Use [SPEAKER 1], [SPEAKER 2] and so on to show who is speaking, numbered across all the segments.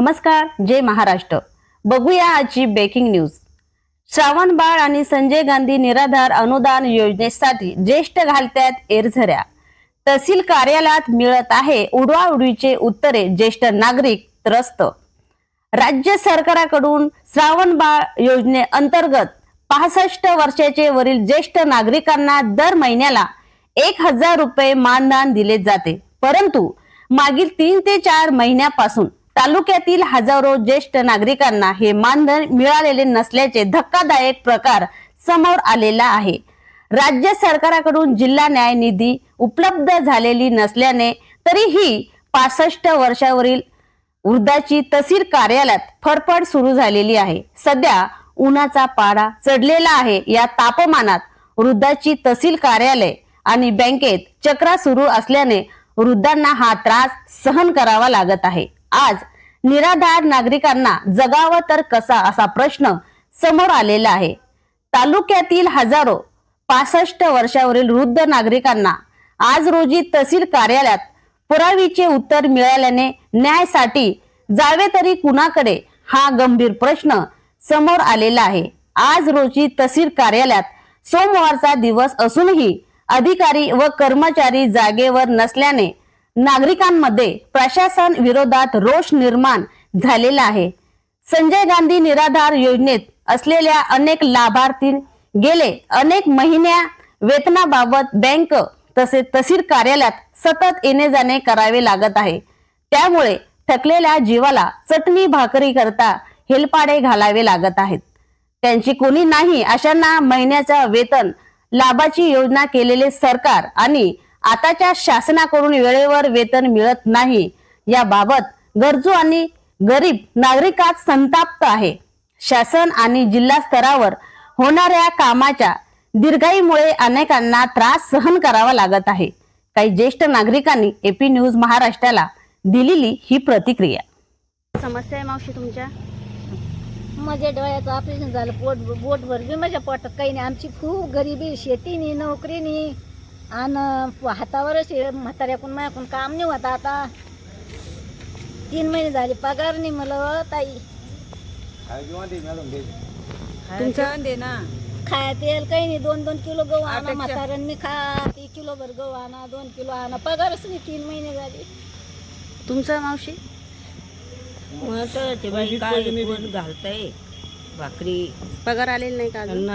[SPEAKER 1] नमस्कार, जय महाराष्ट्र। बघूया आजची ब्रेकिंग न्यूज। श्रावण बाळ आणि संजय गांधी निराधार अनुदान योजनेसाठी ज्येष्ठ घालत्यात एरझऱ्या। तहसील कार्यालयात मिळत आहे उडवाउडवीचे उत्तरे, ज्येष्ठ नागरिक त्रस्त। राज्य सरकारकडून श्रावण बाळ योजनेअंतर्गत 65 वर्षाचे वरील ज्येष्ठ नागरिकांना दर महिन्याला 1000 रुपये मानधन दिले जाते, परंतु मागील 3 ते 4 महिन्यापासून तालुक्यातील हजारो ज्येष्ठ नागरिकांना हे मानधन मिळालेले नसल्याचे धक्कादायक प्रकार समोर आलेला आहे। राज्य सरकारकडून जिल्हा न्याय निधी उपलब्ध झालेली नसल्याने तरीही 65 वर्षावरील वृद्धाची तहसील कार्यालयात फरफड सुरू झालेली आहे। सध्या उन्हाचा पारा चढलेला आहे। या तापमानात वृद्धाची तहसील कार्यालय आणि बँकेत चक्रा सुरू असल्याने वृद्धांना हा त्रास सहन करावा लागत आहे। आज निराधार नागरिकांना जगावं तर कसा असा प्रश्न समोर आलेला आहे। तालुक्यातील हजारो 65 वर्षावरील वृद्ध नागरिकांना आज रोजी तहसील कार्यालयात पुरावीचे उत्तर मिळाल्याने न्यायासाठी जावे तरी कुणाकडे हा गंभीर प्रश्न समोर आलेला आहे। आज रोजी तहसील कार्यालयात सोमवारचा दिवस असूनही अधिकारी व कर्मचारी जागेवर नसल्याने नागरिकांमध्ये प्रशासन विरोधात रोष निर्माण झालेला आहे। संजय गांधी निराधार योजनेत असलेल्या अनेक लाभार्थी गेले अनेक महिन्या वेतनाबाबत बँक तसेच तहसील कार्यालयात सतत येणे जाणे करावे लागत आहे। त्यामुळे थकलेल्या जीवाला चटणी भाकरी करता हेलपाडे घालावे लागत आहेत। त्यांची कोणी नाही अशांना महिन्याचा वेतन लाभाची योजना केलेले सरकार आणि आताच्या शासनाकडून वेळेवर वेतन मिळत नाही, याबाबत गरजू आणि गरीब नागरिकात संताप्त आहे। शासन आणि जिल्हा स्तरावर होणाऱ्या कामाच्या दीर्घाईमुळे अनेकांना त्रास सहन करावा लागत आहे। काही ज्येष्ठ नागरिकांनी एपी न्यूज महाराष्ट्राला दिलेली ही प्रतिक्रिया। समस्या आहे मावशी तुमच्या?
[SPEAKER 2] माझ्या डोळ्याचं ऑपरेशन झालं, पोट भरली माझ्या पोटात काही नाही। आमची खूप गरिबी, शेतीनी नोकरीनी आणि हातावरच म्हाताऱ्याकून माझ्याकून काम नाही होत। आता 3 महिने झाले पगार नाही मला ताई। खाया तेल काही नाही, 2-2 किलो गहू आणा म्हाताऱ्यांनी खा, 1 किलो भर गहू आणा, 2 किलो आणा, पगारच नाही। 3 महिने झाले।
[SPEAKER 1] तुमचं मावशी?
[SPEAKER 3] घालताय भाकरी,
[SPEAKER 1] पगार आलेला नाही का अजून?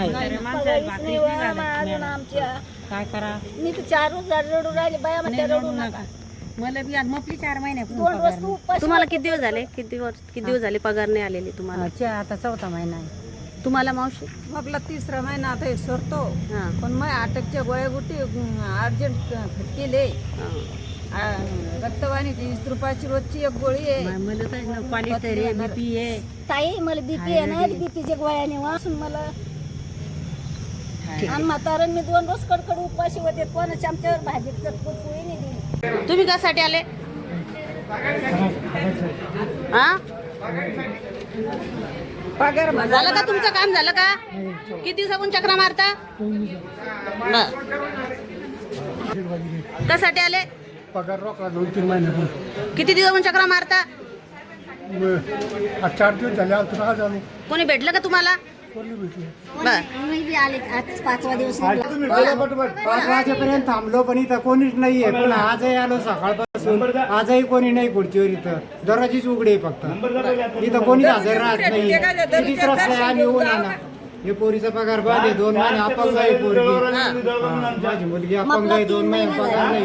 [SPEAKER 2] आमच्या
[SPEAKER 3] काय करा?
[SPEAKER 2] मी तर 4 रोज रडू राहिले बाया, म्हणते रडू नका।
[SPEAKER 3] मला बी आज मपली 4 महिने
[SPEAKER 2] 2 रोज उपाशी
[SPEAKER 1] तुम्हाला किती दिवस झाले? किती दिवस झाले पगार नाही आलेली तुम्हाला?
[SPEAKER 3] आता 4था महिना आहे।
[SPEAKER 1] तुम्हाला मावशी?
[SPEAKER 3] आपला 3रा महिना आता हे सरतो,
[SPEAKER 1] हा
[SPEAKER 3] पण मग अटकच्या गोळ्या गुटी अर्जंट केले। रक्तवाणी 20 रुपयाची रोजची एक गोळी आहे। मला बीपी आहे
[SPEAKER 2] ताई, मला बीपी आहे ना, बीपीच्या गोळ्याने वाचून मला आणि म्हातारण मी 2 रोज कडकड उपाशी होते। कोणाच्या आमच्यावर भाजीचं पोळी नाही दिली।
[SPEAKER 1] तुम्ही कशासाठी आले? हा
[SPEAKER 3] पगार
[SPEAKER 1] झालं का तुमचं काम? झालं का? किती दिवसापासून चक्रा मारता? कशासाठी आले?
[SPEAKER 4] पगार रोखला 2-3 महिने।
[SPEAKER 1] किती दिवसापासून चक्रा मारता?
[SPEAKER 4] 4 दिवस झाले आता आज आलो।
[SPEAKER 1] कोणी भेटलं का तुम्हाला?
[SPEAKER 2] मी बी आले, आज 5वा दिवस आहे।
[SPEAKER 4] 5 वाजेपर्यंत थांबलो पण इथं कोणीच नाहीये। पण आजही आलो सकाळपासून, आजही कोणी नाही खुर्चीवर। इथं दरवाजीच उघडी आहे फक्त, इथं कोणीच हजर राहत नाही। किती त्रास आहे आम्ही येऊन आणा। हे पोरीचा पगार बाद आहे, 2 महिने अपंग आहे पोरगी, माझी मुलगी अपंग आहे, 2 महिने पगार नाही।